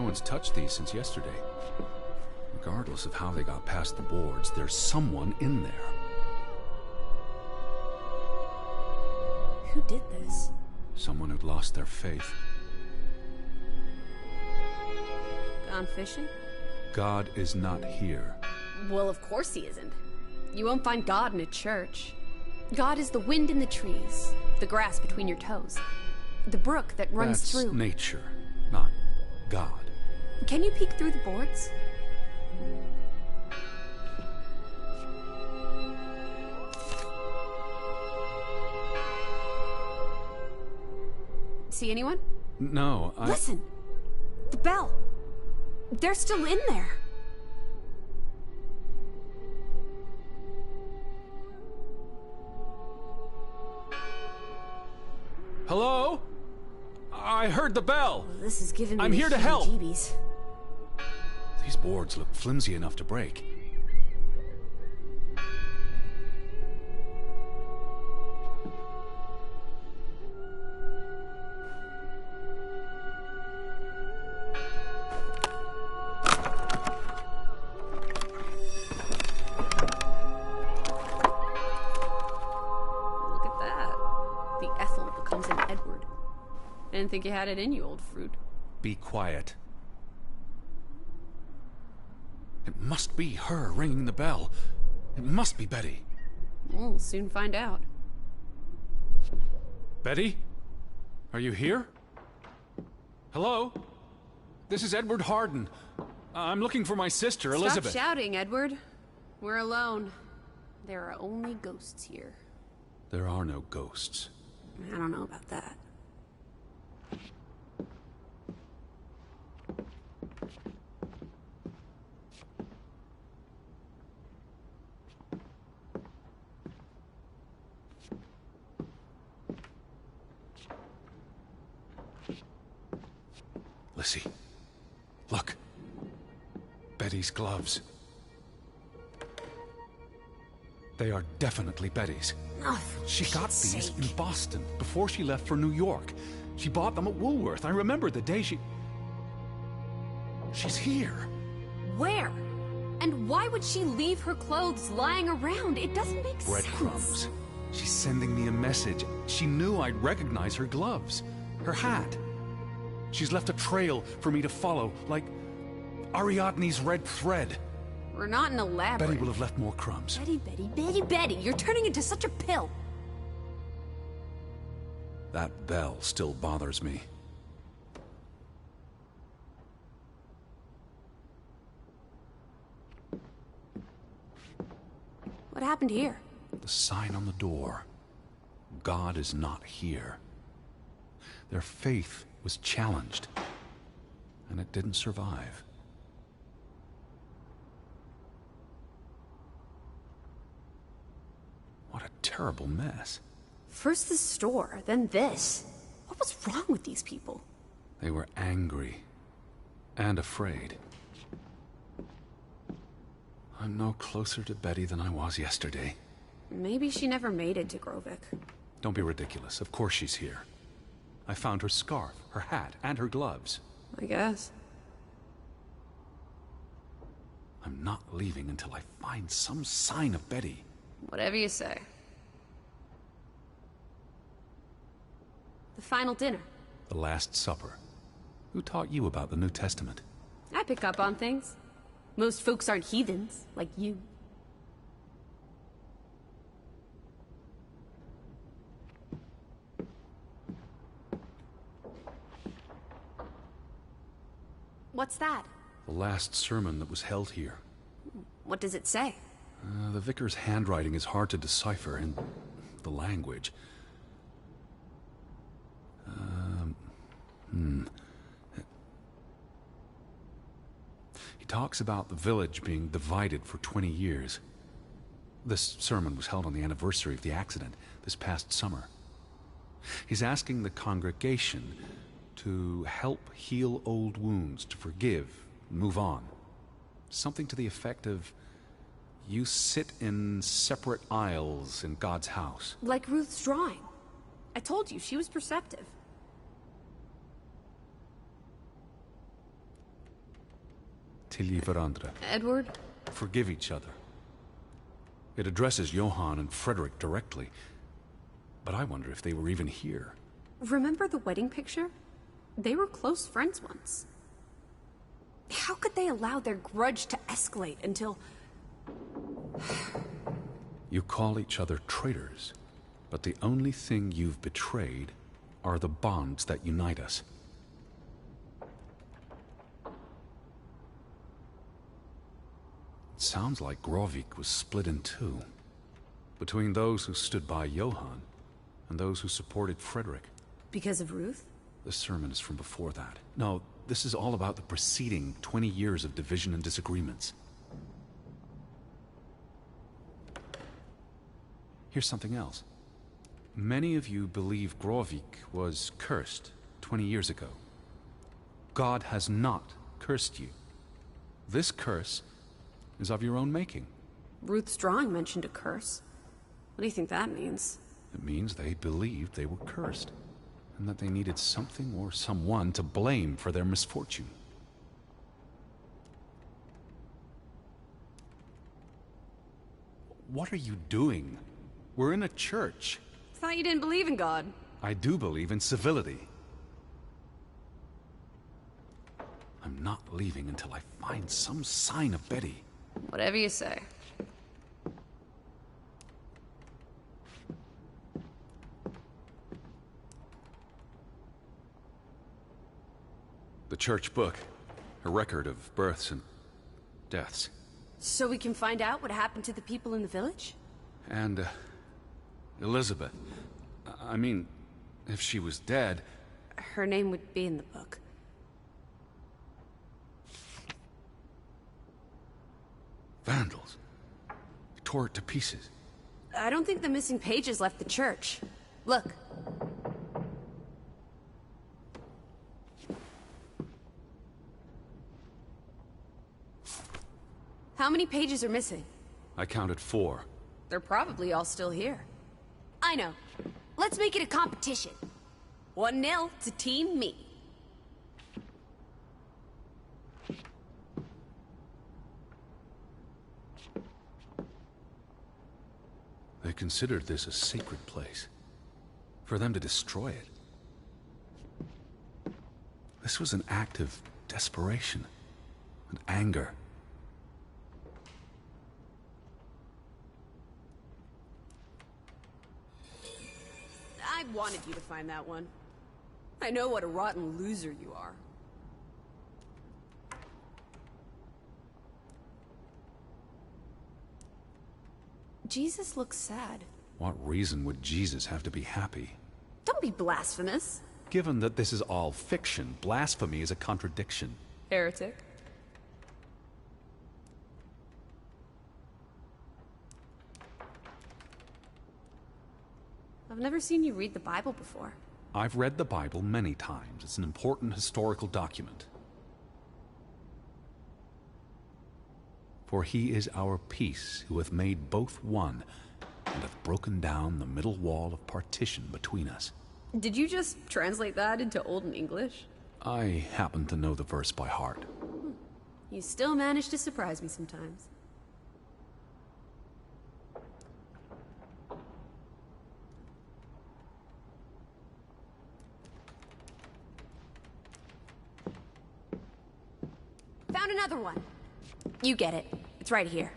one's touched these since yesterday. Regardless of how they got past the boards, there's someone in there. Who did this? Someone who'd lost their faith. Gone fishing? God is not here. Well, of course he isn't. You won't find God in a church. God is the wind in the trees, the grass between your toes, the brook that runs That's through. nature, not God. Can you peek through the boards? See anyone? No, Listen! The bell! They're still in there! Hello? I heard the bell! Well, this is giving me I'm here to help! heebie-jeebies. These boards look flimsy enough to break. I didn't think you had it in you, old fruit. Be quiet. It must be her ringing the bell. It must be Betty. We'll soon find out. Betty? Are you here? Hello? This is Edward Harden. I'm looking for my sister, Elizabeth. Stop shouting, Edward. We're alone. There are only ghosts here. There are no ghosts. I don't know about that. Lissy, look. Betty's gloves. They are definitely Betty's. Oh, she got these in Boston before she left for New York. She bought them at Woolworth. I remember the day She's here. Where? And why would she leave her clothes lying around? It doesn't make sense. Breadcrumbs. She's sending me a message. She knew I'd recognize her gloves, her hat. She's left a trail for me to follow, like Ariadne's red thread. We're not in a labyrinth. Betty will have left more crumbs. Betty, you're turning into such a pill. That bell still bothers me. What happened here? The sign on the door. God is not here. Their faith was challenged, and it didn't survive. What a terrible mess. First the store, then this. What was wrong with these people? They were angry and afraid. I'm no closer to Betty than I was yesterday. Maybe she never made it to Grovik. Don't be ridiculous. Of course she's here. I found her scarf, her hat, and her gloves. I guess. I'm not leaving until I find some sign of Betty. Whatever you say. The final dinner. The Last Supper. Who taught you about the New Testament? I pick up on things. Most folks aren't heathens, like you. What's that? The last sermon that was held here. What does it say? The vicar's handwriting is hard to decipher, and the language. He talks about the village being divided for 20 years. This sermon was held on the anniversary of the accident this past summer. He's asking the congregation to help heal old wounds, to forgive, move on. Something to the effect of, you sit in separate aisles in God's house. Like Ruth's drawing. I told you, she was perceptive. Tilly varandra. Edward? Forgive each other. It addresses Johann and Frederick directly, but I wonder if they were even here. Remember the wedding picture? They were close friends once. How could they allow their grudge to escalate until... You call each other traitors, but the only thing you've betrayed are the bonds that unite us. It sounds like Grovik was split in two, between those who stood by Johann and those who supported Frederick. Because of Ruth? The sermon is from before that. No, this is all about the preceding 20 years of division and disagreements. Here's something else. Many of you believe Grovik was cursed 20 years ago. God has not cursed you. This curse is of your own making. Ruth's drawing mentioned a curse. What do you think that means? It means they believed they were cursed, and that they needed something or someone to blame for their misfortune. What are you doing? We're in a church. Thought you didn't believe in God. I do believe in civility. I'm not leaving until I find some sign of Betty. Whatever you say. The church book. A record of births and deaths. So we can find out what happened to the people in the village? And, Elizabeth. I mean, if she was dead... Her name would be in the book. Vandals. Tore it to pieces. I don't think the missing pages left the church. Look. How many pages are missing? I counted 4. They're probably all still here. I know. Let's make it a competition. 1-0 to Team Me. They considered this a sacred place. For them to destroy it. This was an act of desperation and anger. I wanted you to find that one. I know what a rotten loser you are. Jesus looks sad. What reason would Jesus have to be happy? Don't be blasphemous. Given that this is all fiction, blasphemy is a contradiction. Heretic. I've never seen you read the Bible before. I've read the Bible many times. It's an important historical document. For he is our peace, who hath made both one, and hath broken down the middle wall of partition between us. Did you just translate that into Olden English? I happen to know the verse by heart. You still manage to surprise me sometimes. Found another one. You get it. It's right here.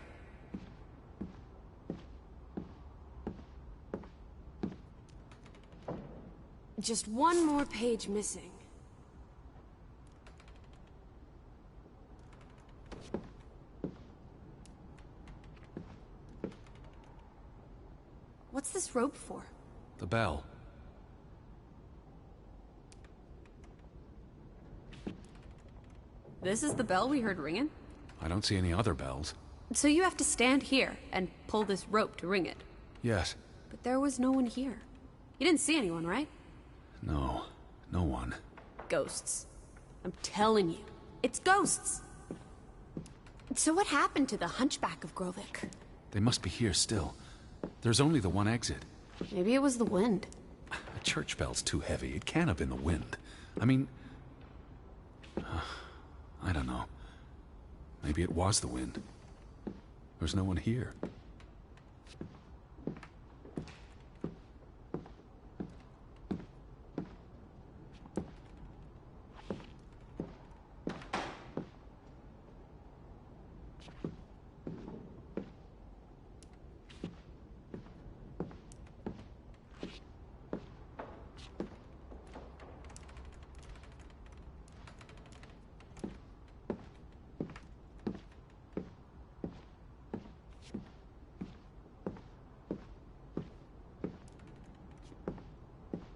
Just one more page missing. What's this rope for? The bell. This is the bell we heard ringing? I don't see any other bells. So you have to stand here and pull this rope to ring it. Yes. But there was no one here. You didn't see anyone, right? No. No one. Ghosts. I'm telling you. It's ghosts. So what happened to the Hunchback of Grovik? They must be here still. There's only the one exit. Maybe it was the wind. A church bell's too heavy. It can't have been the wind. I mean... I don't know. Maybe it was the wind. There's no one here.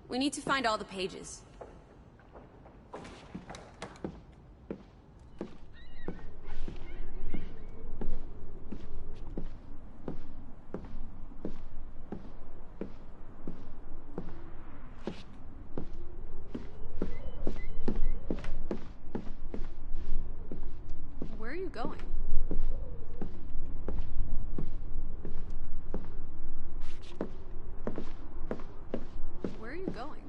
We need to find all the pages. Where are you going? Where are you going?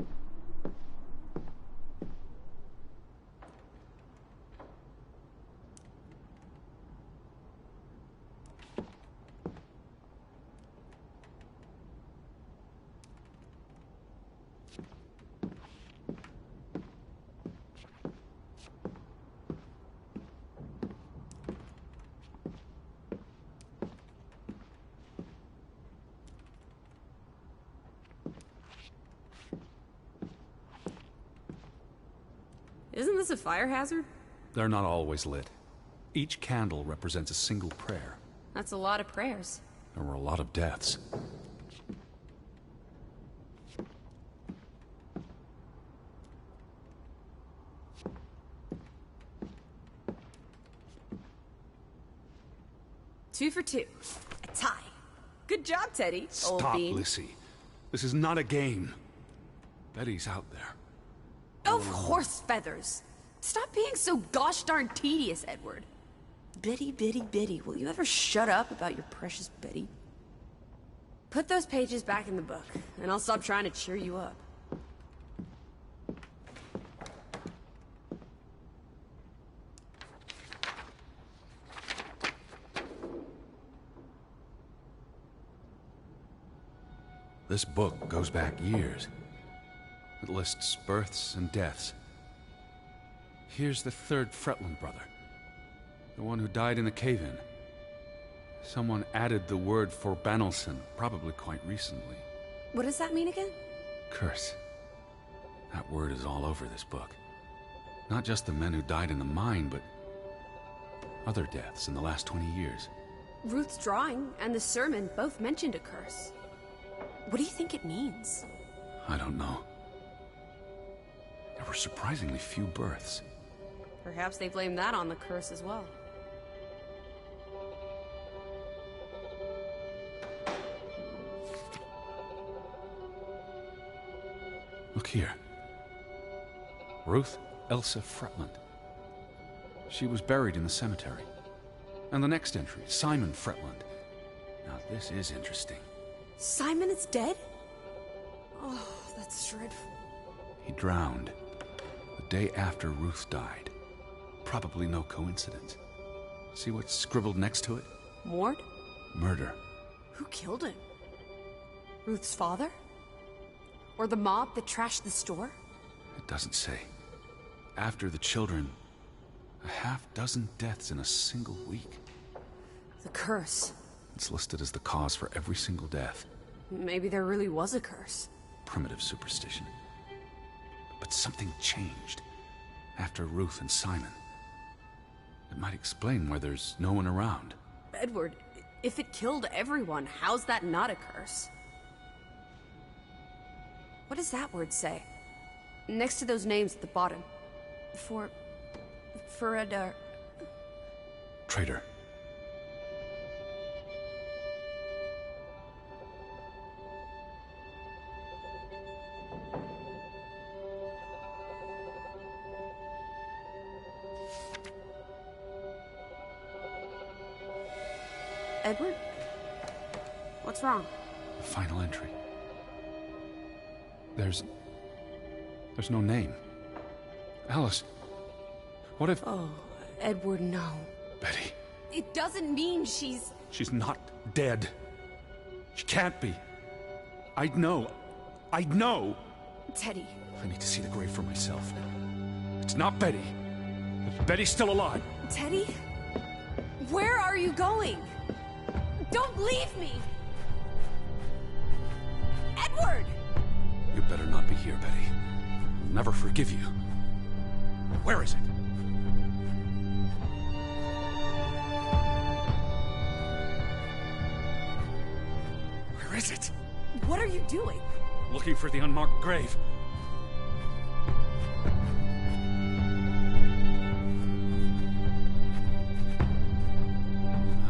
Isn't this a fire hazard? They're not always lit. Each candle represents a single prayer. That's a lot of prayers. There were a lot of deaths. Two for two. A tie. Good job, Teddy. Old Stop, bean. Lissy. This is not a game. Betty's out there. Of horse feathers. Stop being so gosh darn tedious, Edward. Biddy, biddy, biddy. Will you ever shut up about your precious Betty? Put those pages back in the book, and I'll stop trying to cheer you up. This book goes back years. It lists births and deaths. Here's the third Fretland brother. The one who died in the cave-in. Someone added the word for Banelson, probably quite recently. What does that mean again? Curse. That word is all over this book. Not just the men who died in the mine, but other deaths in the last 20 years. Ruth's drawing and the sermon both mentioned a curse. What do you think it means? I don't know. There were surprisingly few births. Perhaps they blame that on the curse as well. Look here. Ruth Elsa Fretland. She was buried in the cemetery. And the next entry, Simon Fretland. Now this is interesting. Simon is dead? Oh, that's dreadful. He drowned the day after Ruth died. Probably no coincidence. See what's scribbled next to it? Mord? Murder. Who killed him? Ruth's father? Or the mob that trashed the store? It doesn't say. After the children, a half-dozen deaths in a single week. The curse. It's listed as the cause for every single death. Maybe there really was a curse. Primitive superstition. But something changed after Ruth and Simon. It might explain why there's no one around. Edward, if it killed everyone, how's that not a curse? What does that word say? Next to those names at the bottom. For a Traitor. Edward? What's wrong? The final entry. There's no name. Alice, what if... Oh, Edward, no. Betty. It doesn't mean she's... She's not dead. She can't be. I know. I know. Teddy. I need to see the grave for myself. It's not Betty. Betty's still alive. Teddy? Where are you going? Don't leave me! Edward! You better not be here, Betty. I'll never forgive you. Where is it? Where is it? What are you doing? Looking for the unmarked grave.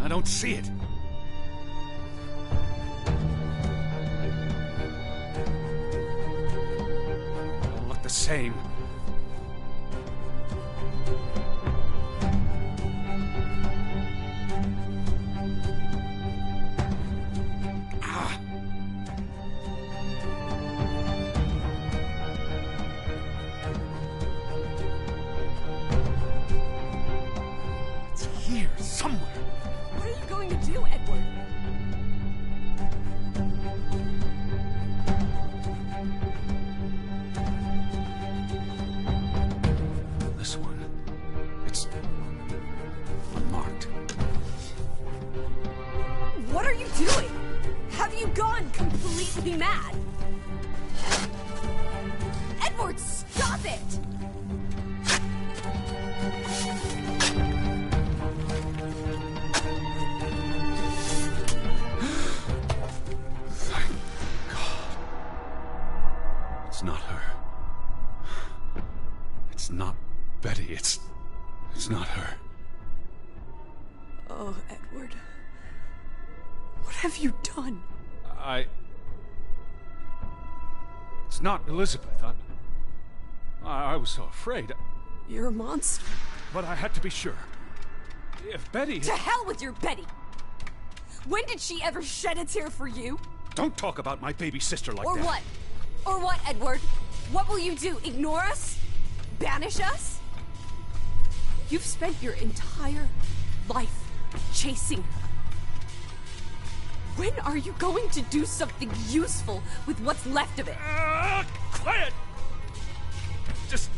I don't see it. They all look the same. Ah. It's here somewhere. What are you going to do, Edward? This one. It's unmarked. What are you doing? Have you gone completely mad? Edward, stop it! Thank God. It's not her. It's not Betty. It's not her. Oh, Edward. What have you done? It's not Elizabeth. I was so afraid. You're a monster. But I had to be sure. If Betty... To hell with your Betty! When did she ever shed a tear for you? Don't talk about my baby sister like Or that. what? Or what, Edward? What will you do? Ignore us? Banish us? You've spent your entire life chasing her. When are you going to do something useful with what's left of it? Quiet! Just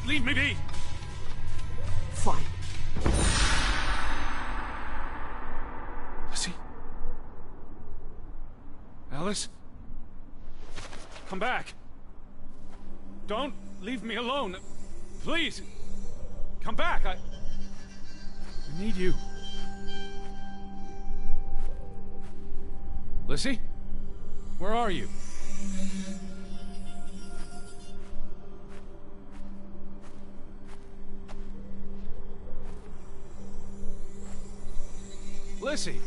leave me be. Fine. Lizzie? Alice? Come back. Don't leave me alone. Please. Come back. I need you. Lizzie? Where are you? Lizzie!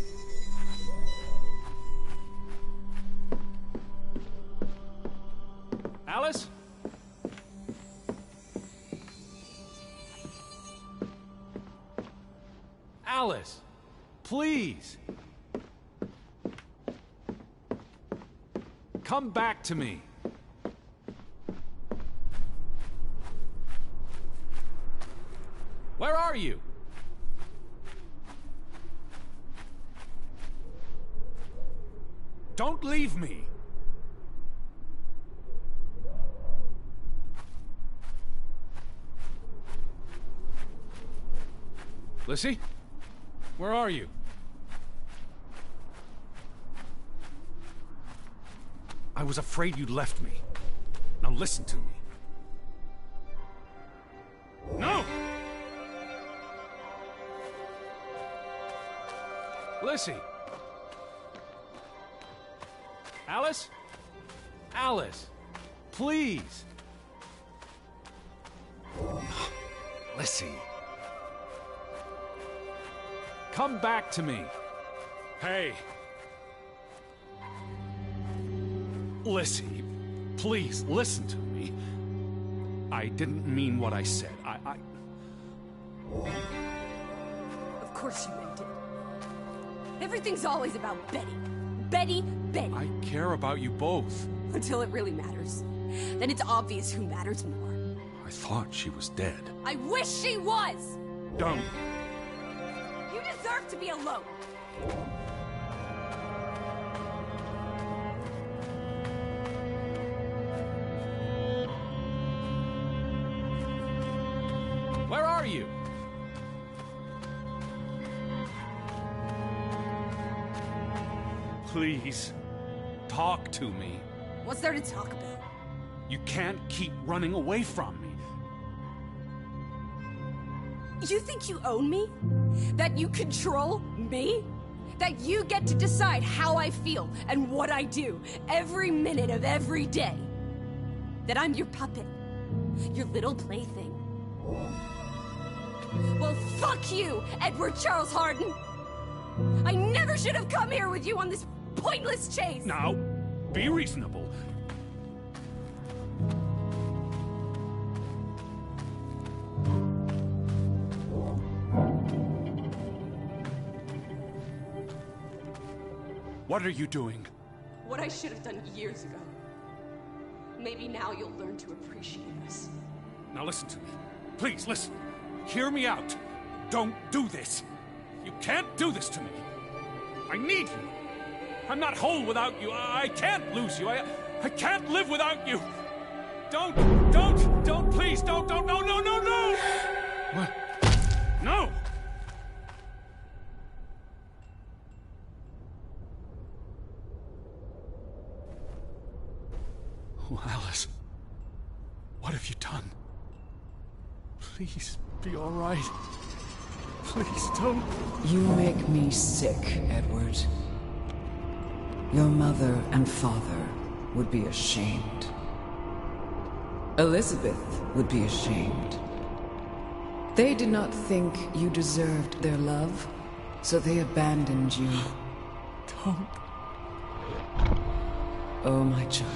Alice? Alice! Please! Come back to me! Where are you? Don't leave me! Lizzie? Where are you? I was afraid you'd left me. Now listen to me. No! Lizzie! Alice? Alice! Please! Lizzie! Come back to me! Hey! Lizzie, please listen to me. I didn't mean what I said. Of course you meant it. Everything's always about Betty. Betty, Betty. I care about you both. Until it really matters. Then it's obvious who matters more. I thought she was dead. I wish she was! Don't. deserve to be alone! Where are you? Please, talk to me. What's there to talk about? You can't keep running away from me. You think you own me? That you control me? That you get to decide how I feel and what I do every minute of every day? That I'm your puppet? Your little plaything? Well, fuck you, Edward Charles Harden! I never should have come here with you on this pointless chase! Now, be reasonable. What are you doing? What I should have done years ago. Maybe now you'll learn to appreciate us. Now listen to me. Please, listen. Hear me out. Don't do this. You can't do this to me. I need you. I'm not whole without you. I can't lose you. I can't live without you. Don't, please, don't, no. What? No! Oh, Alice. What have you done? Please, be all right. Please, don't. You make me sick, Edward. Your mother and father would be ashamed. Elizabeth would be ashamed. They did not think you deserved their love, so they abandoned you. Don't. Oh, my child.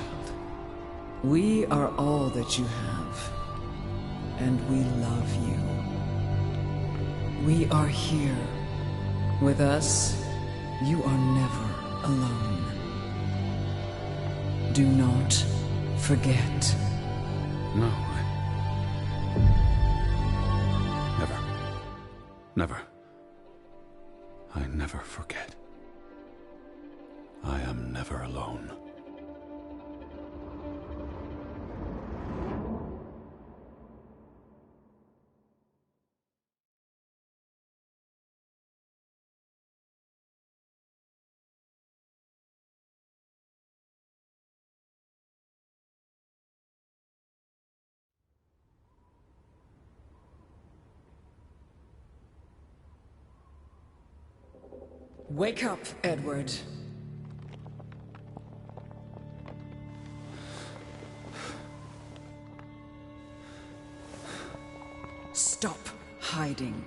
We are all that you have, and we love you. We are here. With us, you are never alone. Do not forget. No, Never. Never. I never forget. I am never alone. Wake up, Edward. Stop hiding.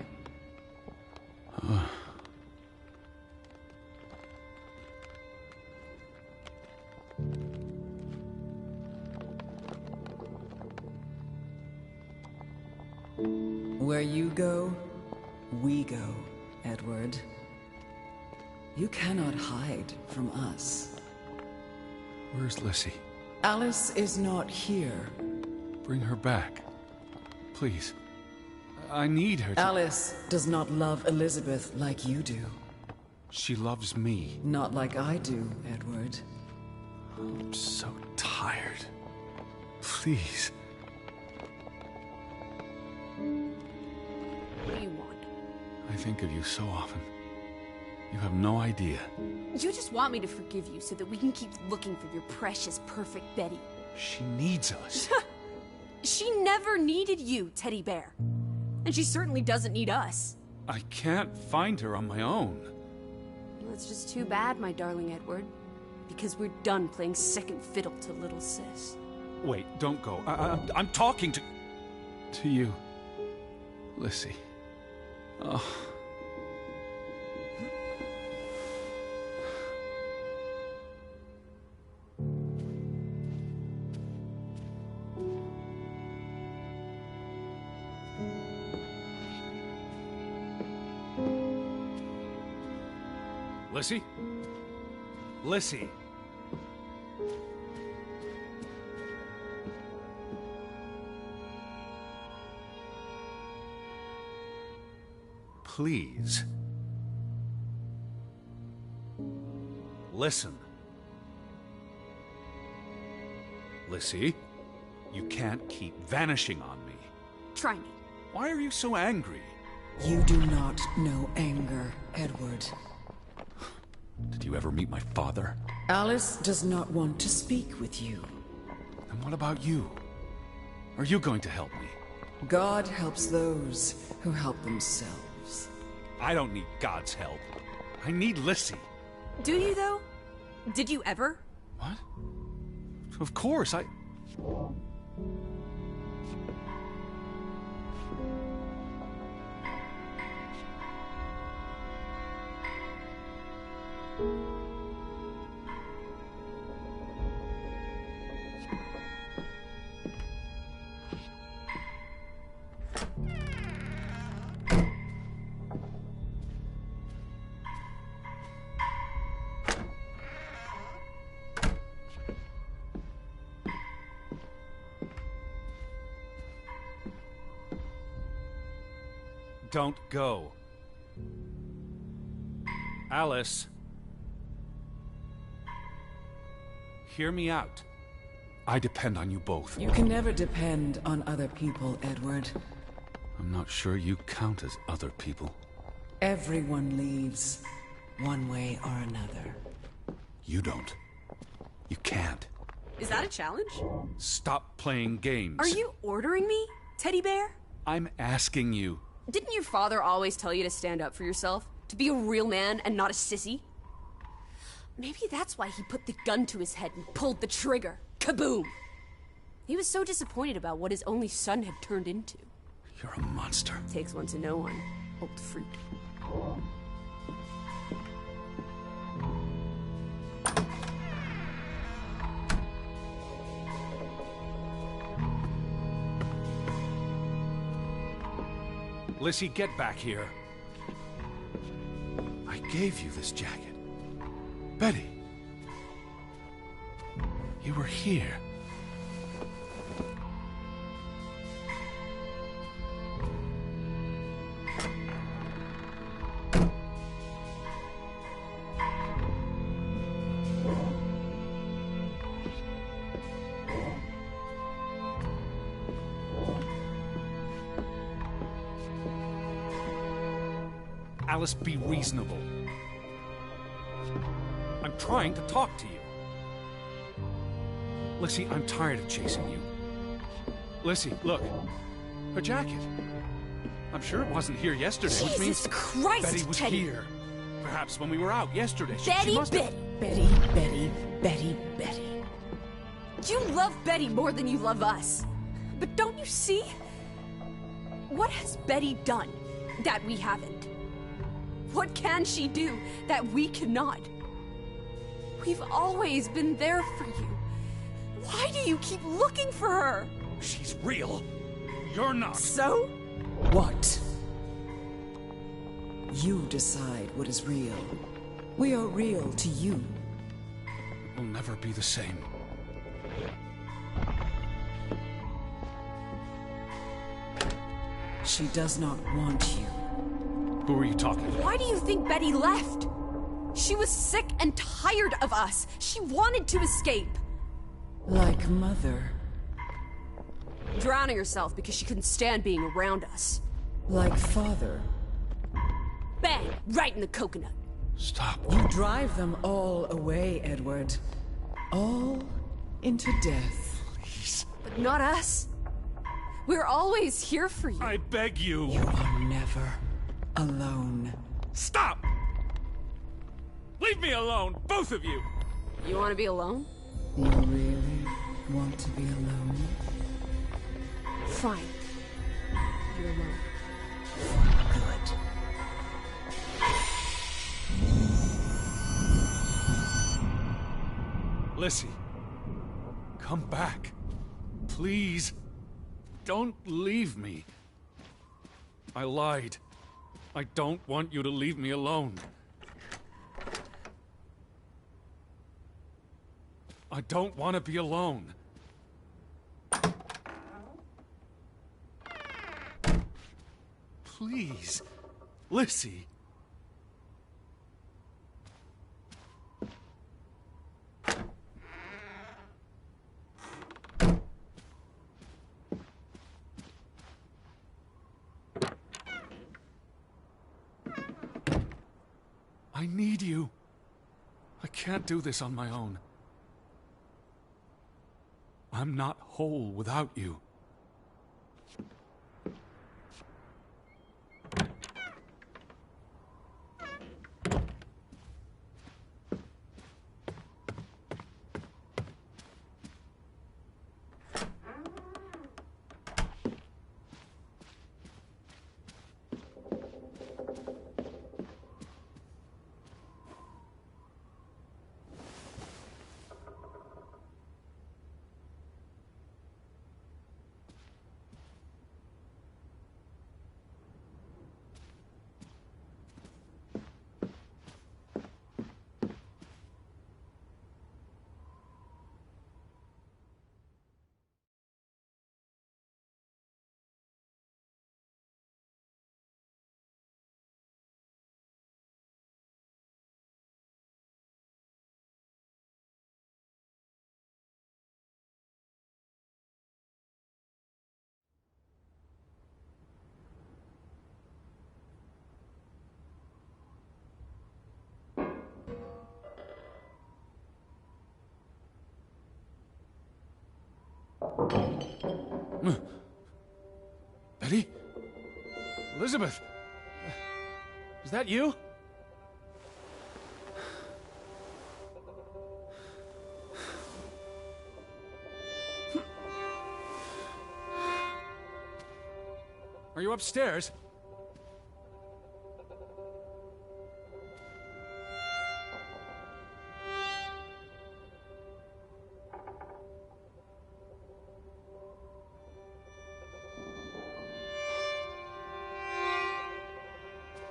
Where you go, we go, Edward. You cannot hide from us. Where's Lissy? Alice is not here. Bring her back. Please. I need her to... Alice does not love Elizabeth like you do. She loves me. Not like I do, Edward. I'm so tired. Please. What do you want? I think of you so often. You have no idea. You just want me to forgive you so that we can keep looking for your precious, perfect Betty. She needs us. She never needed you, Teddy Bear. And she certainly doesn't need us. I can't find her on my own. Well, it's just too bad, my darling Edward. Because we're done playing second fiddle to little sis. Wait, don't go. I'm talking to you, Lissy. Oh. Lissy? Lissy? Please, listen. Lissy, you can't keep vanishing on me. Try me. Why are you so angry? You do not know anger, Edward. Did you ever meet my father? Alice does not want to speak with you. And what about you? Are you going to help me? God helps those who help themselves. I don't need God's help. I need Lissy. Do you, though? Did you ever? What? Of course, I... Don't go. Alice. Hear me out. I depend on you both. You can never depend on other people, Edward. I'm not sure you count as other people. Everyone leaves, one way or another. You don't. You can't. Is that a challenge? Stop playing games. Are you ordering me, teddy bear? I'm asking you. Didn't your father always tell you to stand up for yourself? To be a real man and not a sissy? Maybe that's why he put the gun to his head and pulled the trigger. Kaboom! He was so disappointed about what his only son had turned into. You're a monster. Takes one to know one. Old fruit. Lissy, get back here. I gave you this jacket. Betty. You were here. Alice, be reasonable. I'm trying to talk to you. Lissy, I'm tired of chasing you. Lissy, look. Her jacket. I'm sure it wasn't here yesterday, which means Jesus Christ, Betty was Teddy. here. Perhaps when we were out yesterday. Betty, she must have... Betty. Betty. You love Betty more than you love us. But don't you see? What has Betty done that we haven't? What can she do that we cannot? We've always been there for you. Why do you keep looking for her? She's real. You're not. So? What? You decide what is real. We are real to you. We'll never be the same. She does not want you. Who are you talking about? Why do you think Betty left? She was sick and tired of us. She wanted to escape. Like Mother. Drowning herself because she couldn't stand being around us. Like Father. Bang! Right in the coconut. Stop. You drive them all away, Edward. All into death. Please. But not us. We're always here for you. I beg you. You are never alone. Stop! Leave me alone, both of you! You want to be alone? You really want to be alone? Fine. You're alone. Good. Lissy, come back. Please. Don't leave me. I lied. I don't want you to leave me alone. I don't want to be alone. Please, Lissy. I need you. I can't do this on my own. I'm not whole without you. Betty? Elizabeth? Is that you? Are you upstairs?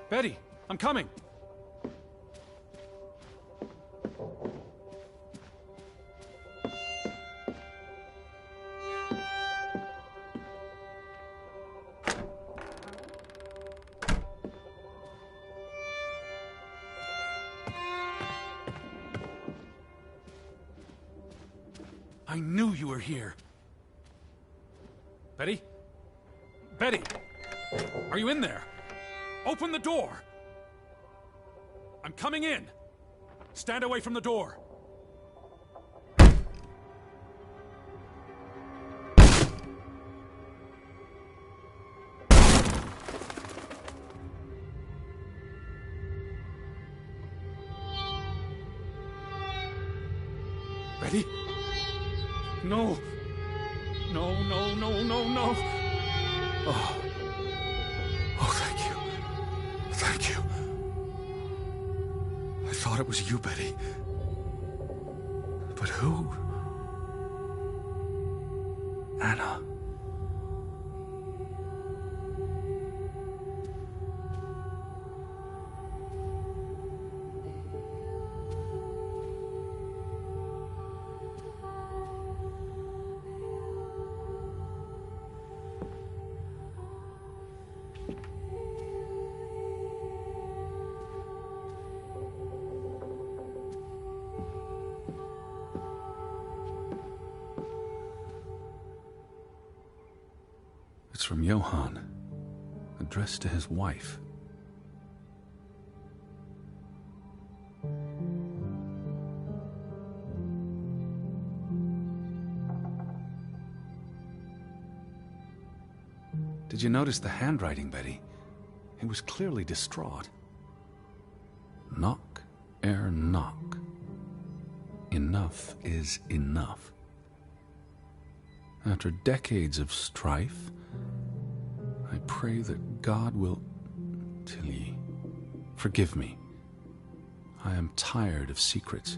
Betty, I'm coming. I knew you were here. Betty? Betty! Are you in there? Open the door! I'm coming in! Stand away from the door! Betty? No! No, no, no, no, no! Oh. Oh, thank you. Thank you. I thought it was you, Betty. But who? Anna. It's from Johann, addressed to his wife. Did you notice the handwriting, Betty? It was clearly distraught. Knock ere knock. Enough is enough. After decades of strife, I pray that God will... Tilly, forgive me. I am tired of secrets.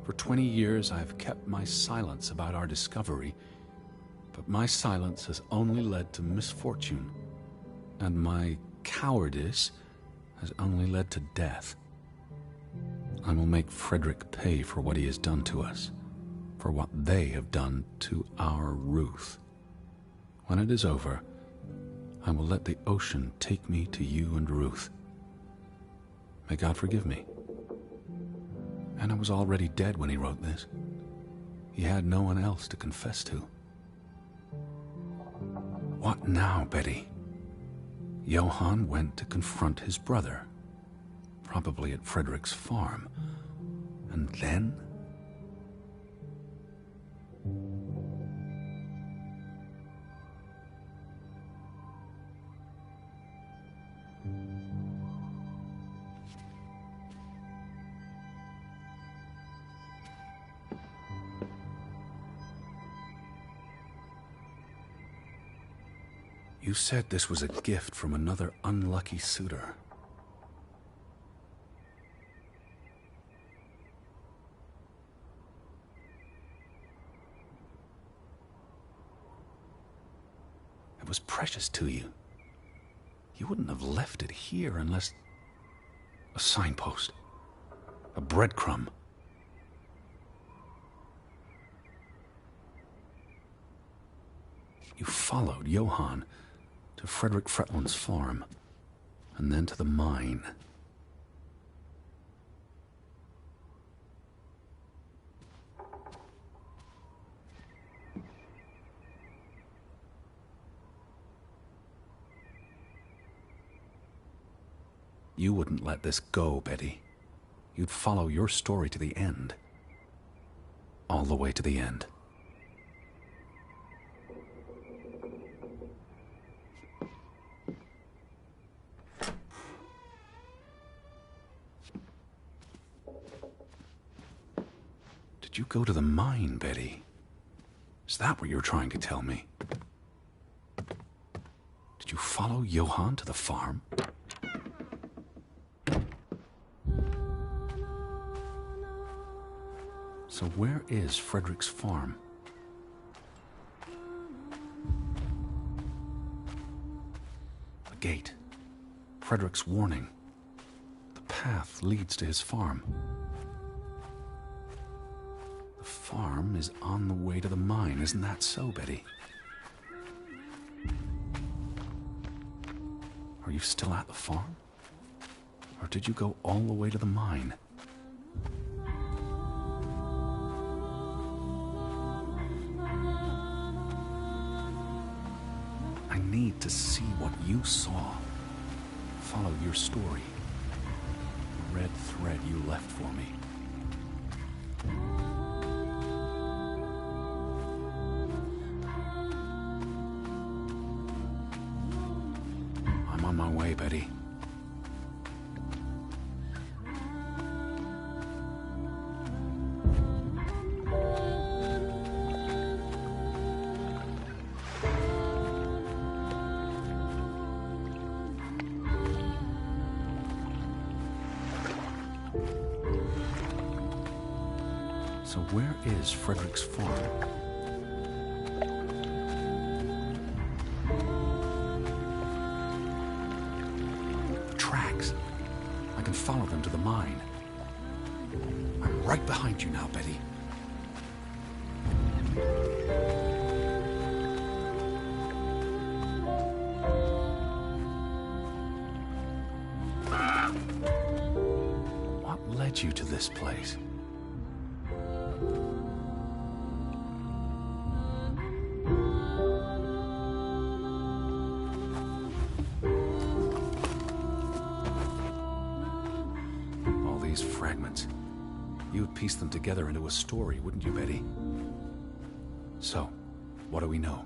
For 20 years I have kept my silence about our discovery, but my silence has only led to misfortune, and my cowardice has only led to death. I will make Frederick pay for what he has done to us, for what they have done to our Ruth. When it is over, I will let the ocean take me to you and Ruth. May God forgive me. Anna was already dead when he wrote this. He had no one else to confess to. What now, Betty? Johann went to confront his brother. Probably at Frederick's farm. And then? You said this was a gift from another unlucky suitor. It was precious to you. You wouldn't have left it here unless... a signpost. A breadcrumb. You followed Johann to Frederick Fretland's farm, and then to the mine. You wouldn't let this go, Betty. You'd follow your story to the end. All the way to the end. Did you go to the mine, Betty? Is that what you're trying to tell me? Did you follow Johann to the farm? So where is Frederick's farm? The gate. Frederick's warning. The path leads to his farm. The farm is on the way to the mine, isn't that so, Betty? Are you still at the farm? Or did you go all the way to the mine? I need to see what you saw. Follow your story. The red thread you left for me. I'm on my way, Betty. So where is Frederick's farm? The tracks. I can follow them to the mine. I'm right behind you now, Betty. What led you to this place? Fragments. You would piece them together into a story, wouldn't you, Betty? So, what do we know?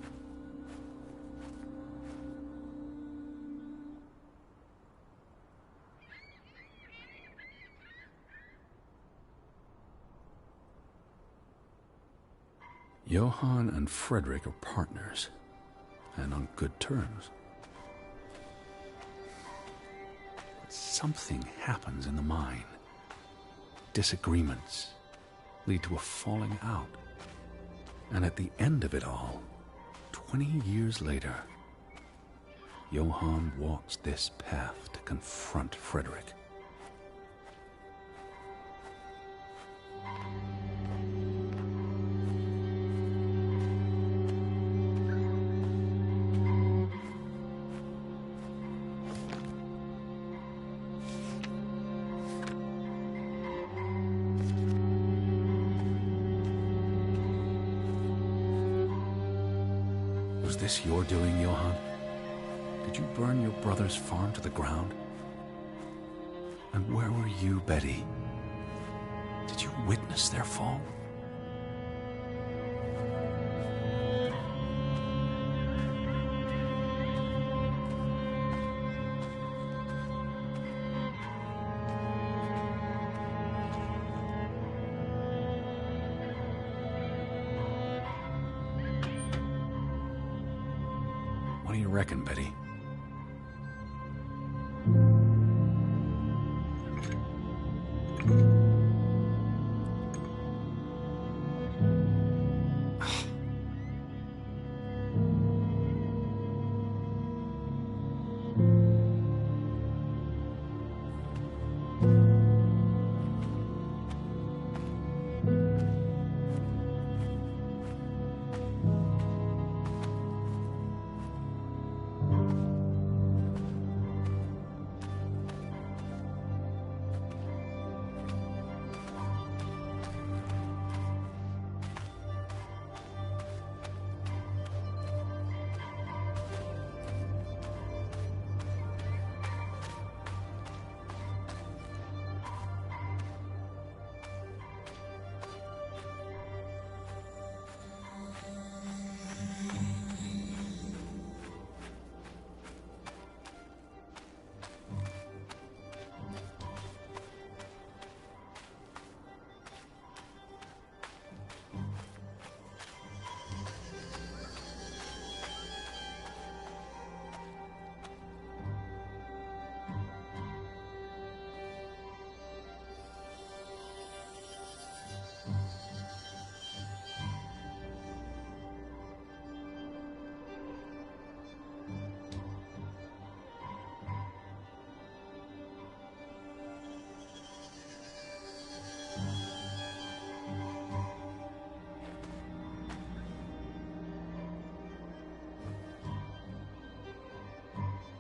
Johann and Frederick are partners, and on good terms. But something happens in the mine. Disagreements lead to a falling out. And at the end of it all, 20 years later, Johann walks this path to confront Frederick. Was this your doing, Johann? Did you burn your brother's farm to the ground? And where were you, Betty? Did you witness their fall? What do you reckon, Betty?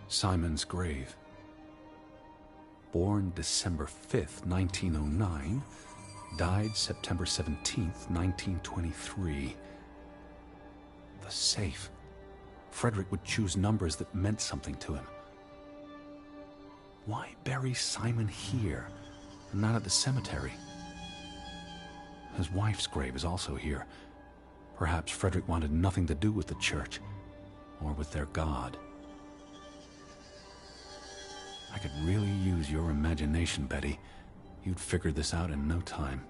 Simon's grave. Born December 5th, 1909, died September 17th, 1923. The safe. Frederick would choose numbers that meant something to him. Why bury Simon here, and not at the cemetery? His wife's grave is also here. Perhaps Frederick wanted nothing to do with the church, or with their God. I could really use your imagination, Betty. You'd figure this out in no time.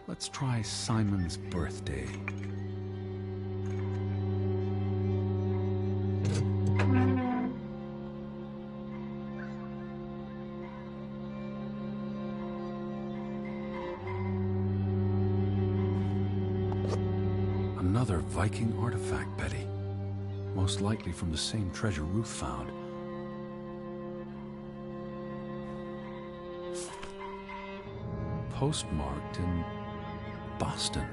Let's try Simon's birthday. Another Viking artifact, Betty. Most likely from the same treasure Ruth found. Postmarked in Boston.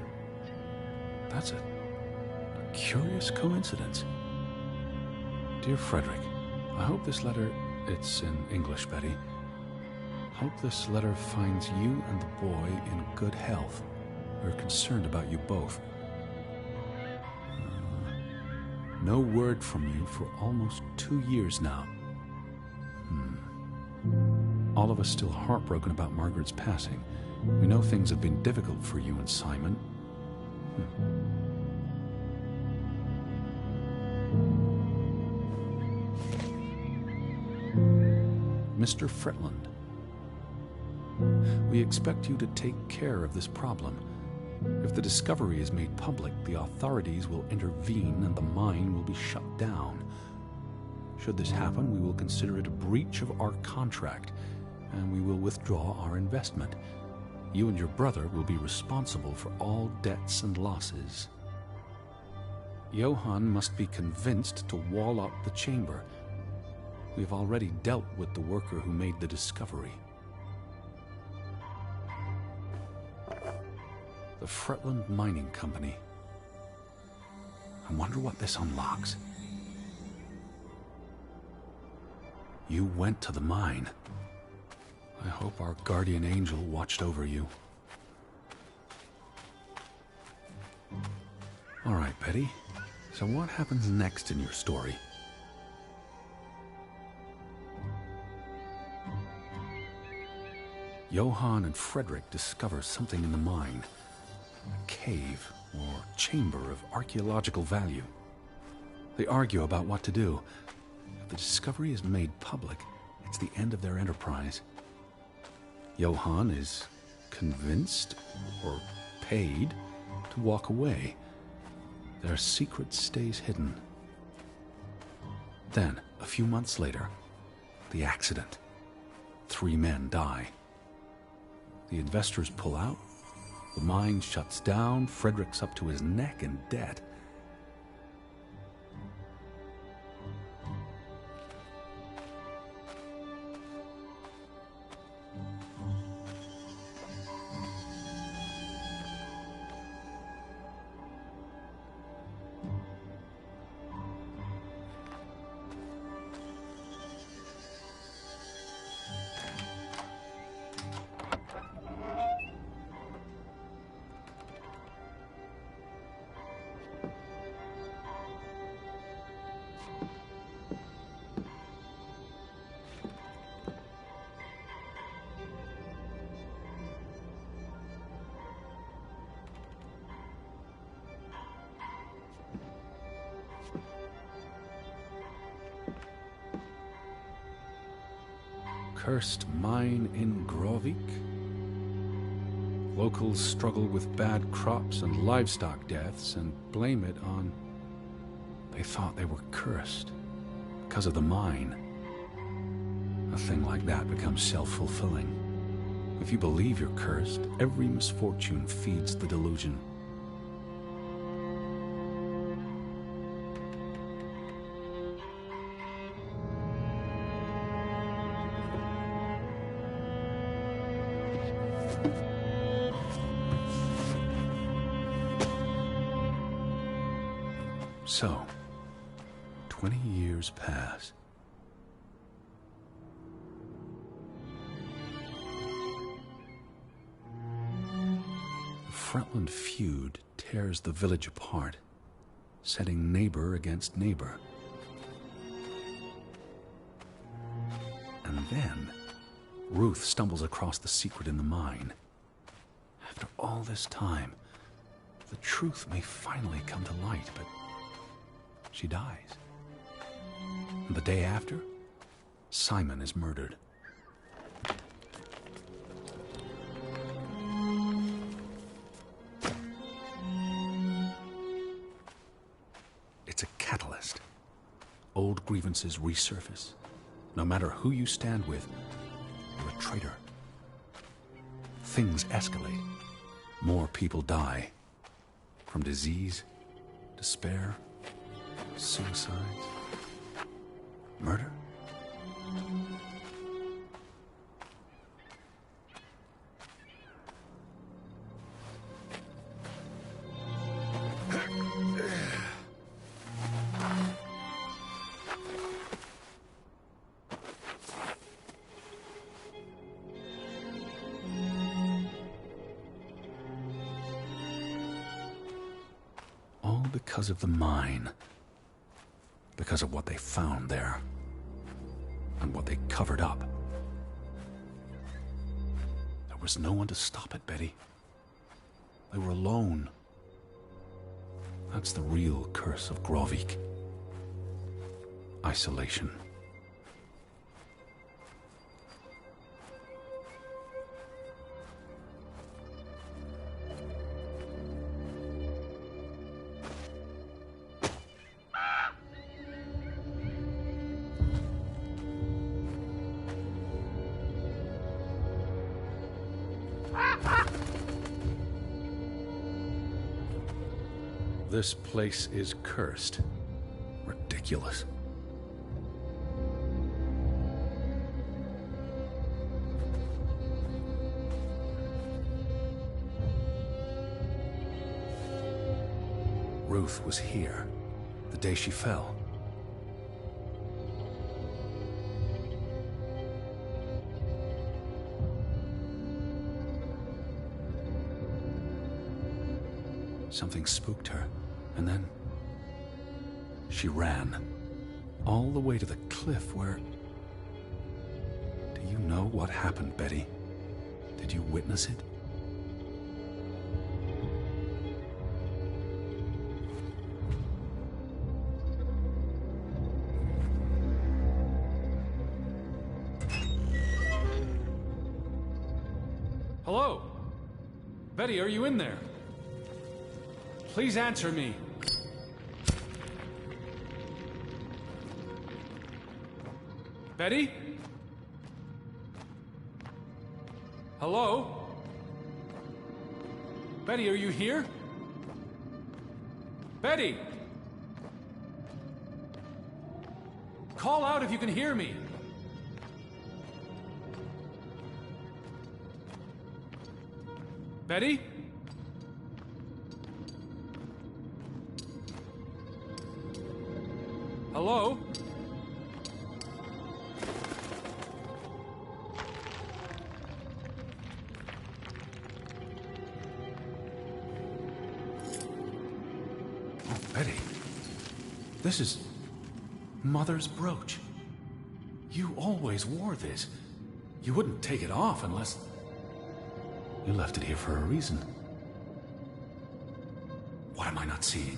That's a curious coincidence. Dear Frederick, I hope this letter, it's in English, Betty. Hope this letter finds you and the boy in good health. We're concerned about you both. No word from you for almost 2 years now. All of us still heartbroken about Margaret's passing. We know things have been difficult for you and Simon. Mr. Fretland, we expect you to take care of this problem. If the discovery is made public, the authorities will intervene and the mine will be shut down. Should this happen, we will consider it a breach of our contract, and we will withdraw our investment. You and your brother will be responsible for all debts and losses. Johann must be convinced to wall up the chamber. We have already dealt with the worker who made the discovery. The Fretland Mining Company. I wonder what this unlocks. You went to the mine. I hope our guardian angel watched over you. All right, Betty. So what happens next in your story? Johann and Frederick discover something in the mine. A cave or chamber of archaeological value. They argue about what to do. If the discovery is made public, it's the end of their enterprise. Johann is convinced, or paid, to walk away. Their secret stays hidden. Then, a few months later, the accident. 3 men die. The investors pull out. The mine shuts down. Frederick's up to his neck in debt. Cursed mine in Grovik. Locals struggle with bad crops and livestock deaths and blame it on... They thought they were cursed because of the mine. A thing like that becomes self-fulfilling. If you believe you're cursed, every misfortune feeds the delusion. So, 20 years pass. The Fretland feud tears the village apart, setting neighbor against neighbor. And then, Ruth stumbles across the secret in the mine. After all this time, the truth may finally come to light, but she dies. And the day after, Simon is murdered. It's a catalyst. Old grievances resurface. No matter who you stand with, you're a traitor. Things escalate. More people die. From disease, despair, suicides, murder. All because of the mine. Because of what they found there. And what they covered up. There was no one to stop it, Betty. They were alone. That's the real curse of Grovik. Isolation. This place is cursed. Ridiculous. Ruth was here. the day she fell. Something spooked her, and then she ran all the way to the cliff where... Do you know what happened, Betty? Did you witness it? Hello? Betty, are you in there? Please answer me. Betty? Hello? Betty, are you here? Betty! Call out if you can hear me. Betty? Hello? Oh, Betty. This is Mother's brooch. You always wore this. You wouldn't take it off unless... You left it here for a reason. What am I not seeing?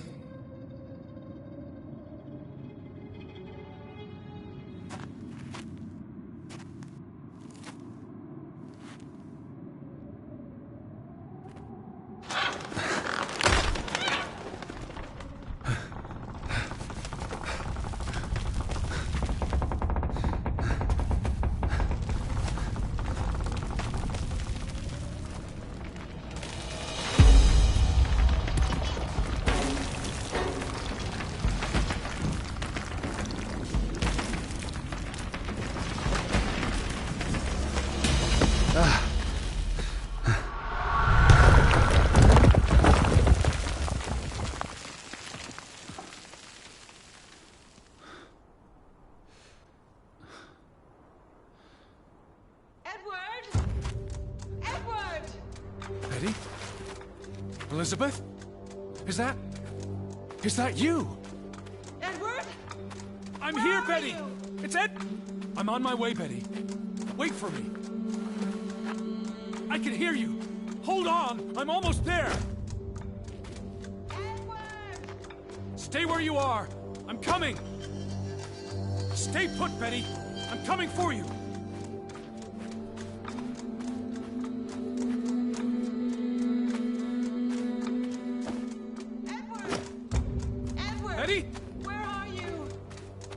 Betty? Elizabeth? Is that you? Edward? I'm Where here, are Betty! you? It's Ed! I'm on my way, Betty. Wait for me. I can hear you. Hold on, I'm almost there. Edward! Stay where you are. I'm coming. Stay put, Betty. I'm coming for you. Edward! Edward! Betty? Where are you?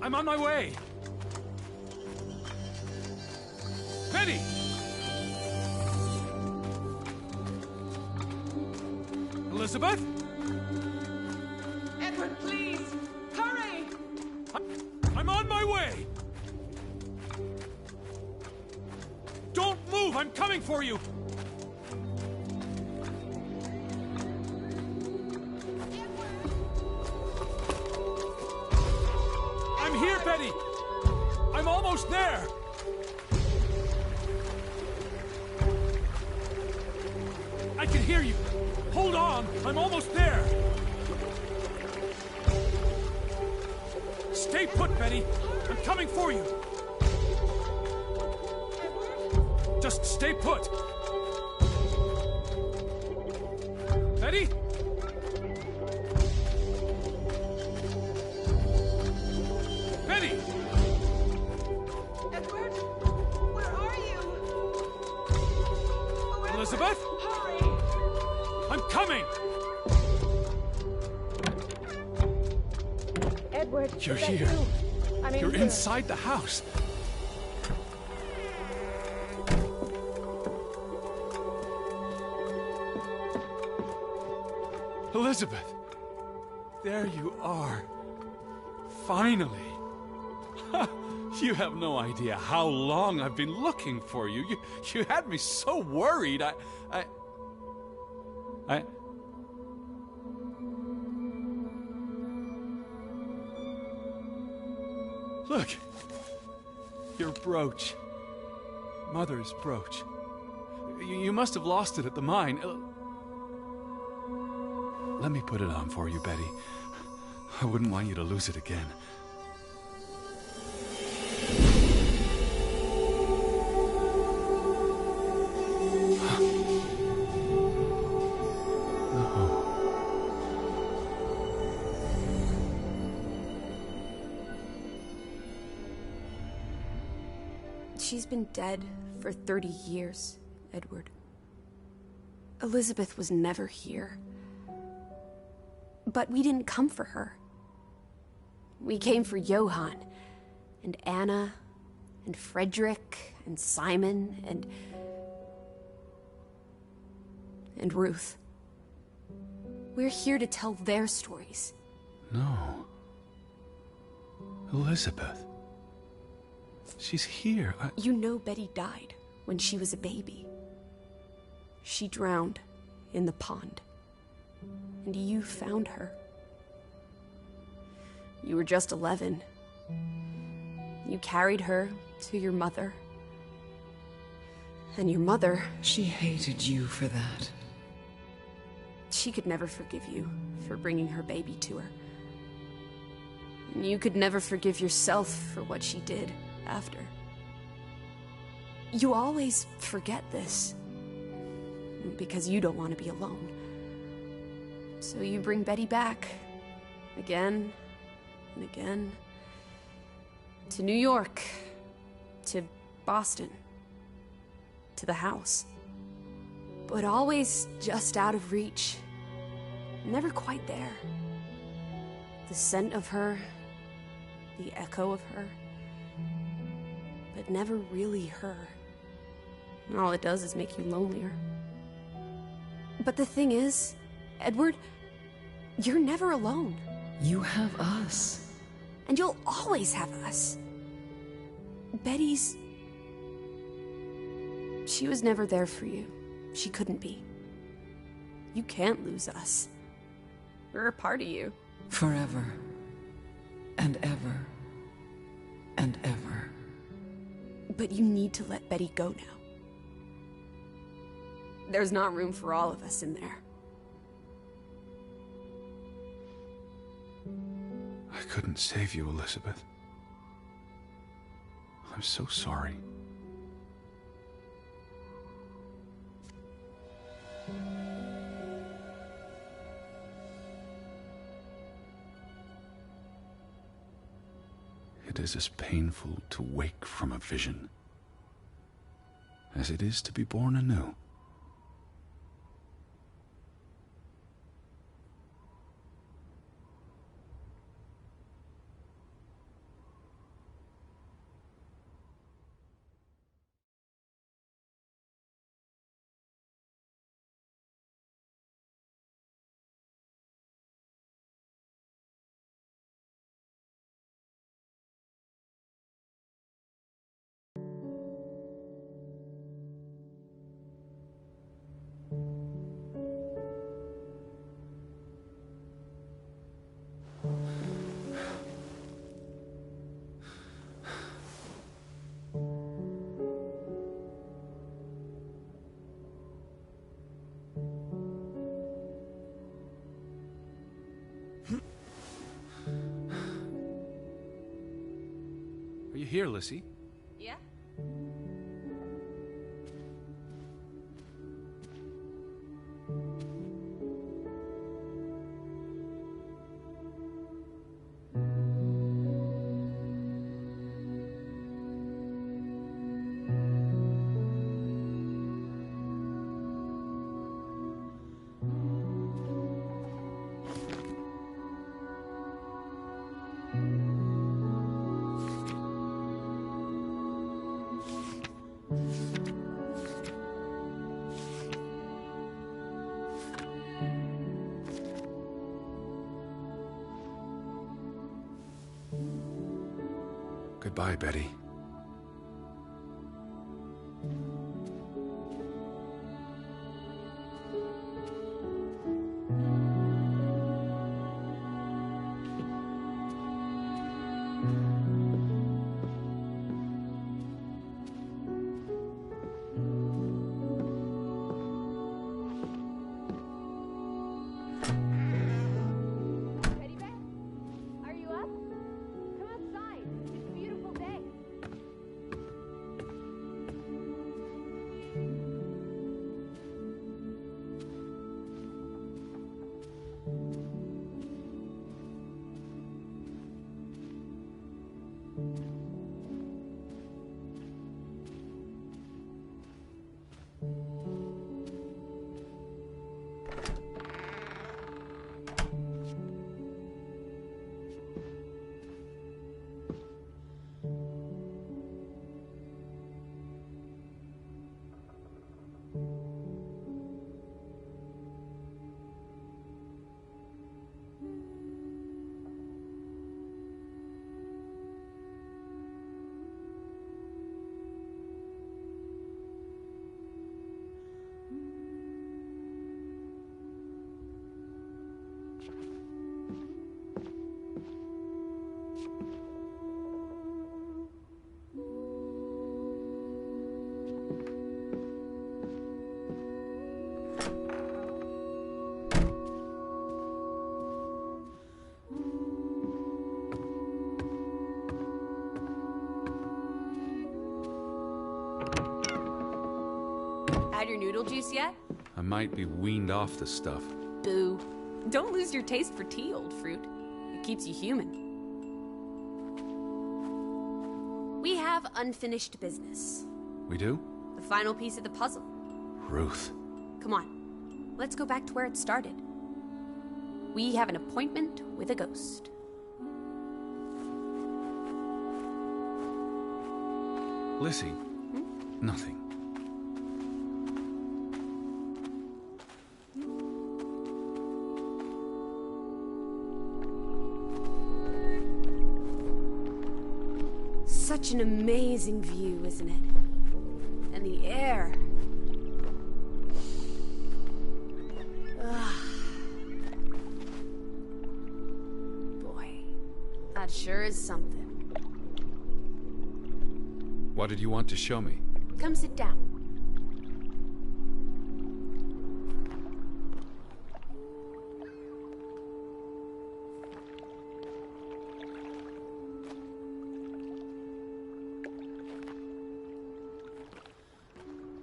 I'm on my way. Betty! Elizabeth? Edward, please! Hurry! I'm on my way! Don't move! I'm coming for you! I'm here, Betty! I'm almost there! I can hear you! Hold on! I'm almost there! Stay put, Betty! I'm coming for you! Just stay put! Betty? Betty! Edward? Where are you? Oh, Edward, Elizabeth? Hurry! I'm coming! Edward, You're is that here. you? I'm You're here. inside the house. Elizabeth, there you are. Finally. You have no idea how long I've been looking for you. You had me so worried. I... Look! Your brooch. Mother's brooch. You must have lost it at the mine. Let me put it on for you, Betty. I wouldn't want you to lose it again. She's been dead for 30 years, Edward. Elizabeth was never here. But we didn't come for her. We came for Johann, and Anna, and Frederick, and Simon, and Ruth. We're here to tell their stories. No. Elizabeth. She's here. You know Betty died when she was a baby. She drowned in the pond. And you found her. You were just 11. You carried her to your mother. And your mother... She hated you for that. She could never forgive you for bringing her baby to her. And you could never forgive yourself for what she did after. You always forget this. Because you don't want to be alone. So you bring Betty back. Again and again. To New York. To Boston. To the house. But always just out of reach. Never quite there. The scent of her. The echo of her. But never really her. And all it does is make you lonelier. But the thing is, Edward, you're never alone. You have us. And you'll always have us. Betty's... She was never there for you. She couldn't be. You can't lose us. We're a part of you. Forever. And ever. And ever. But you need to let Betty go now. There's not room for all of us in there. I couldn't save you, Elizabeth. I'm so sorry. It is as painful to wake from a vision as it is to be born anew. Are you here, Lissy? Yeah? Goodbye, Betty. Had your noodle juice yet? I might be weaned off this stuff. Boo. Don't lose your taste for tea, old fruit. It keeps you human. We have unfinished business. We do? The final piece of the puzzle. Ruth. Come on. Let's go back to where it started. We have an appointment with a ghost. Lissy. Nothing. Such an amazing view, isn't it? And the air. Boy, that sure is something. What did you want to show me? Come sit down.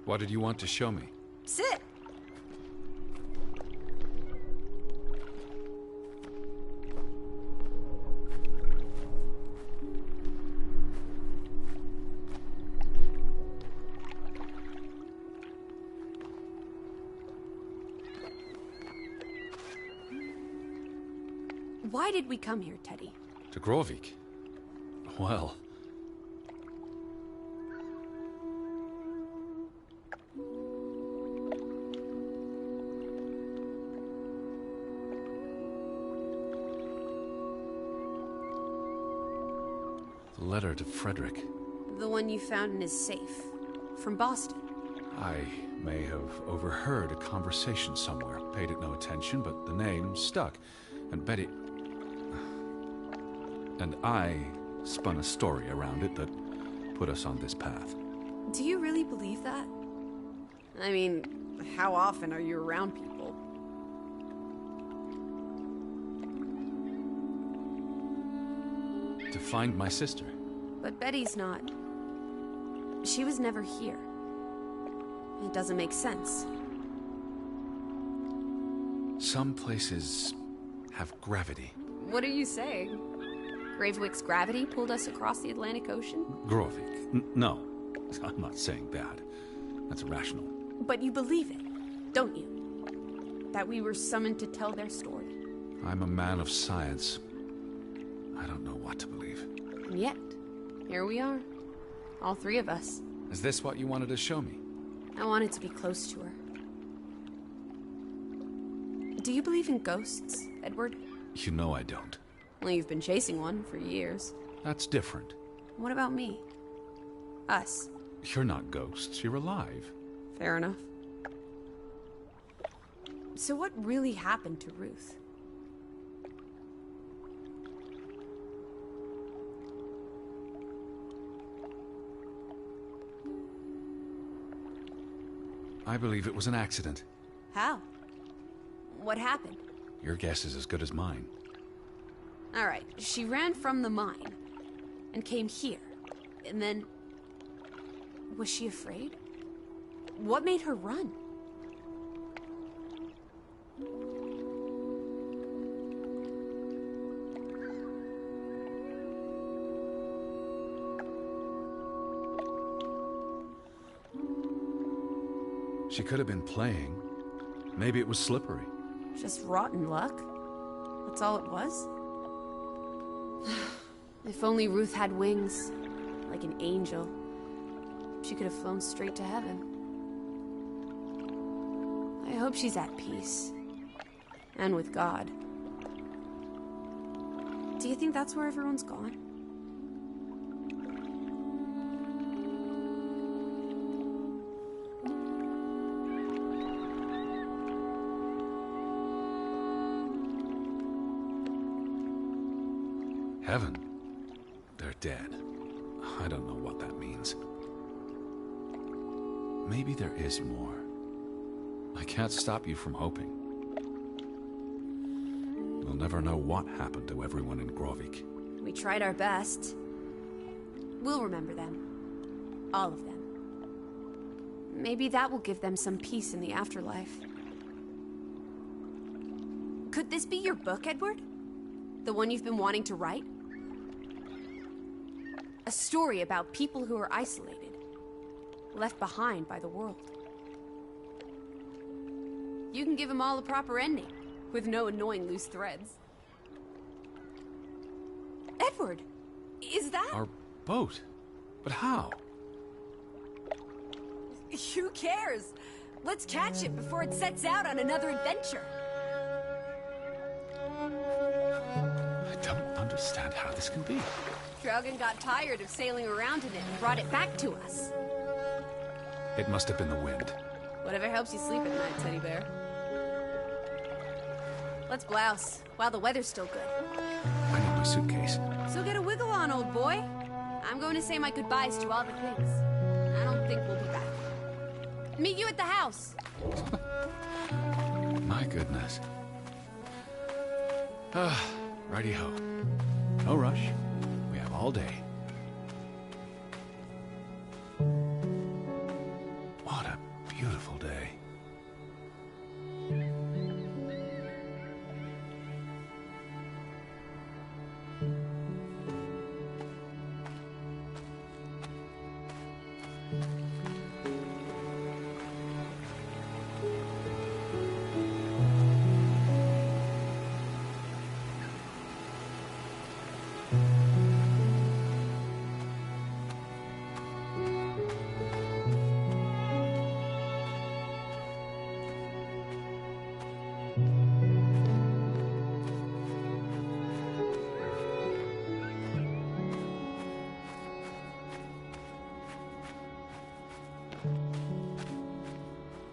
What did you want to show me? Sit. Why did we come here, Teddy? To Grovik? Well... The letter to Frederick. The one you found in his safe. From Boston. I may have overheard a conversation somewhere. Paid it no attention, but the name stuck. And Betty... And I spun a story around it that put us on this path. Do you really believe that? I mean, how often are you around people? To find my sister. But Betty's not. She was never here. It doesn't make sense. Some places have gravity. What are you saying? Gravewick's gravity pulled us across the Atlantic Ocean? Grovik. No, I'm not saying that. That's irrational. But you believe it, don't you? That we were summoned to tell their story. I'm a man of science. I don't know what to believe. And yet, here we are. All three of us. Is this what you wanted to show me? I wanted to be close to her. Do you believe in ghosts, Edward? You know I don't. Well, you've been chasing one for years. That's different. What about me? Us. You're not ghosts. You're alive. Fair enough. So what really happened to Ruth? I believe it was an accident. How? What happened? Your guess is as good as mine. All right, she ran from the mine and came here. And then... Was she afraid? What made her run? She could have been playing. Maybe it was slippery. Just rotten luck? That's all it was? If only Ruth had wings, like an angel. She could have flown straight to heaven. I hope she's at peace. And with God. Do you think that's where everyone's gone? Heaven? They're dead. I don't know what that means. Maybe there is more. I can't stop you from hoping. We'll never know what happened to everyone in Grovik. We tried our best. We'll remember them. All of them. Maybe that will give them some peace in the afterlife. Could this be your book, Edward? The one you've been wanting to write? A story about people who are isolated, left behind by the world. You can give them all a proper ending, with no annoying loose threads. Edward, is that... Our boat? But how? Who cares? Let's catch it before it sets out on another adventure. I don't understand how this can be. Draugen got tired of sailing around in it and brought it back to us. It must have been the wind. Whatever helps you sleep at night, teddy bear. Let's blouse, while the weather's still good. I need my suitcase. So get a wiggle on, old boy. I'm going to say my goodbyes to all the things. I don't think we'll be back. Meet you at the house. My goodness. Righty-ho. No rush. We have all day. What a beautiful day.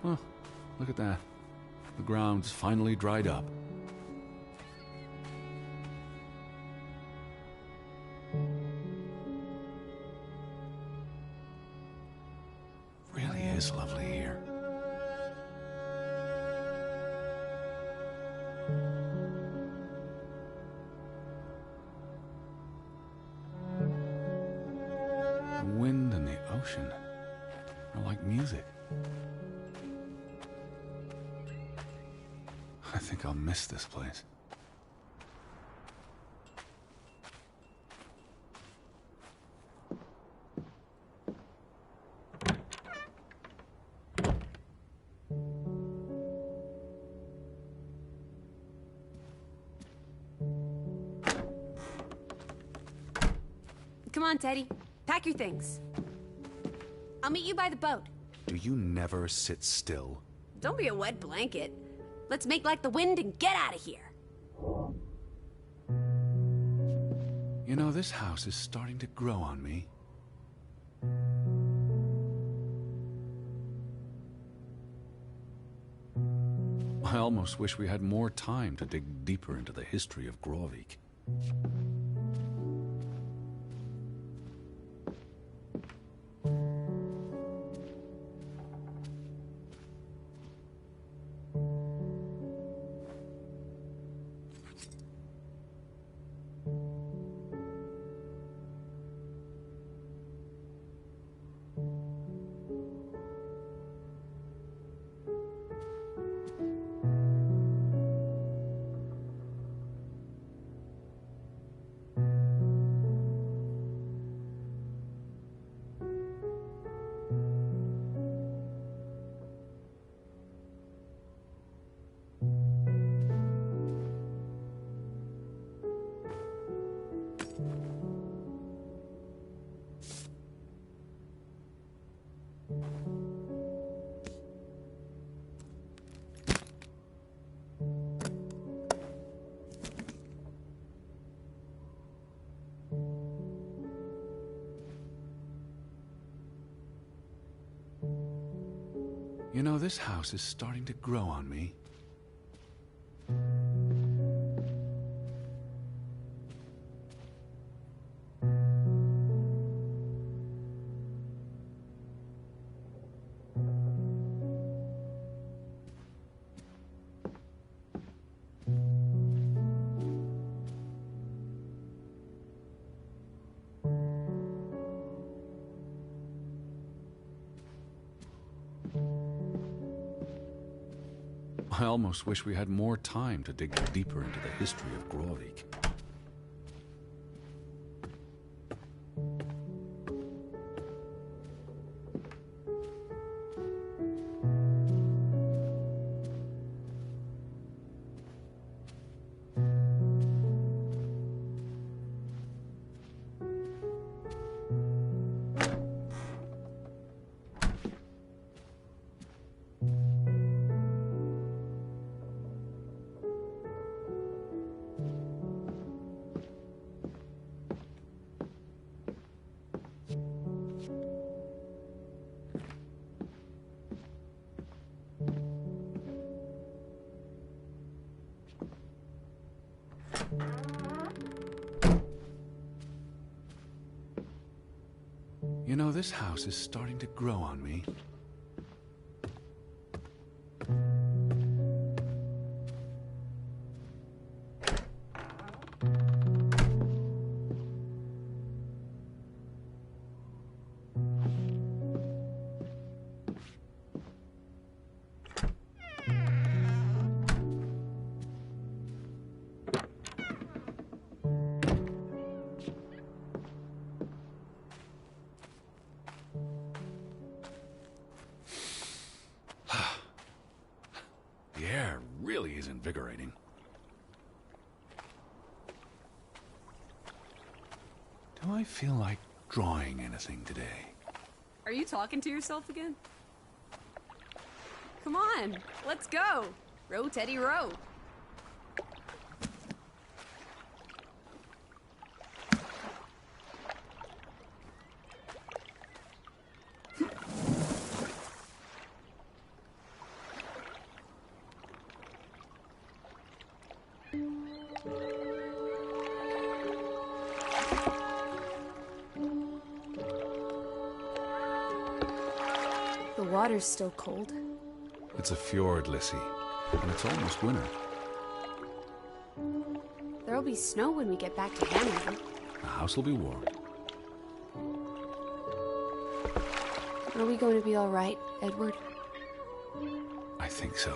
Huh, look at that. The ground's finally dried up. Really is lovely here. The wind and the ocean are like music. I think I'll miss this place. Come on, Teddy. Pack your things. I'll meet you by the boat. Do you never sit still? Don't be a wet blanket. Let's make like the wind and get out of here. You know, this house is starting to grow on me. I almost wish we had more time to dig deeper into the history of Grovik. You know, this house is starting to grow on me. I almost wish we had more time to dig deeper into the history of Grorvik. You know, this house is starting to grow on me. The air really is invigorating. Do I feel like drawing anything today? Are you talking to yourself again? Come on, let's go. Row, Teddy, row. The water's still cold. It's a fjord, Lissy, and it's almost winter. There'll be snow when we get back to Hanover. The house will be warm. Are we going to be all right, Edward? I think so.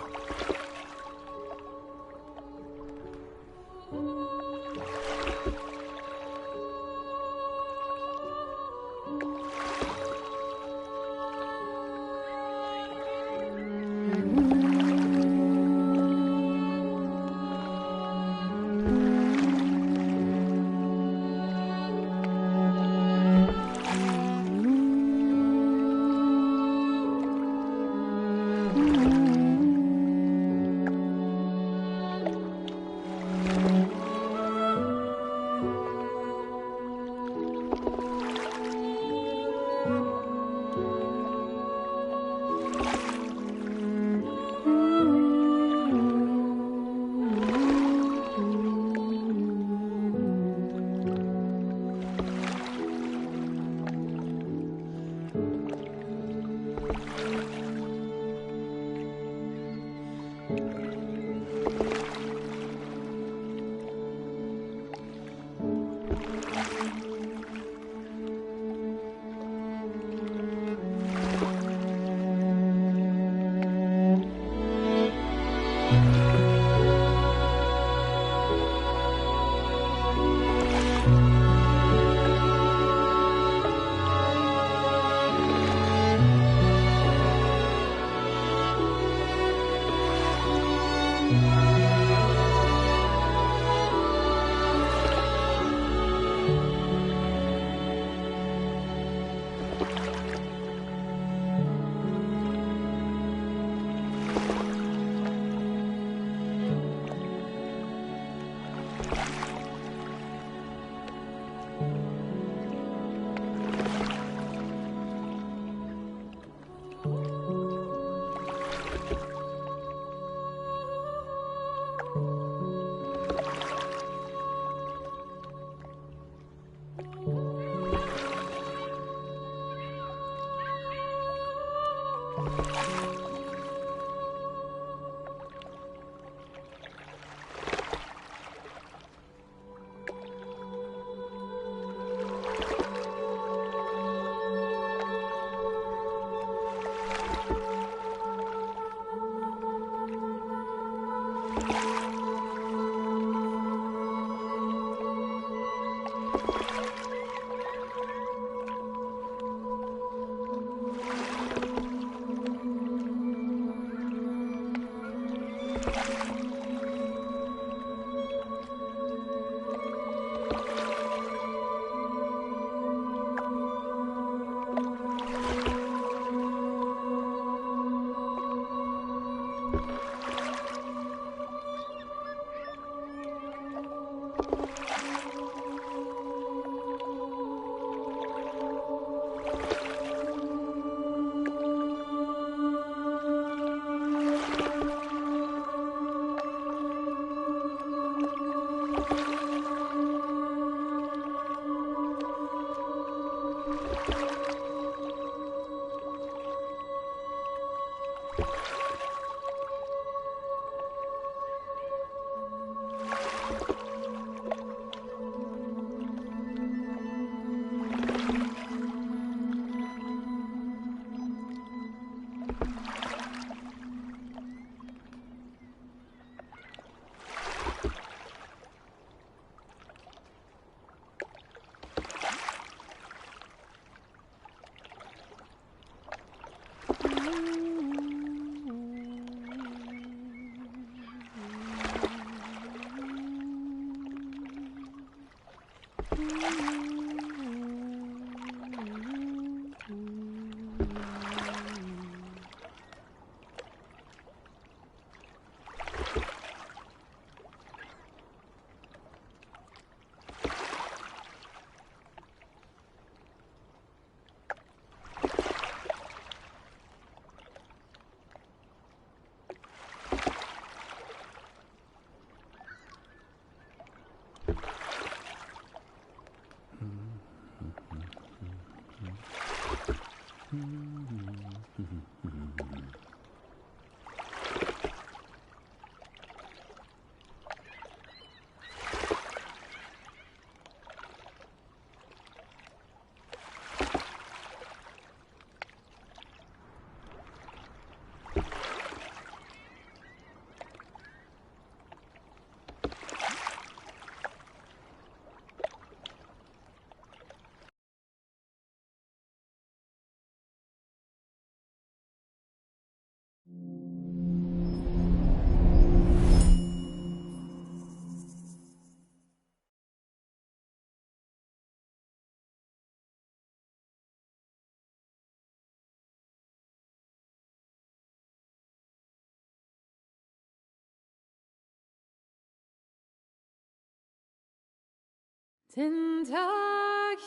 Den Tag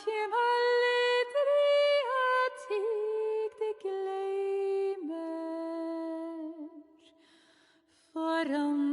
det glemmer, foran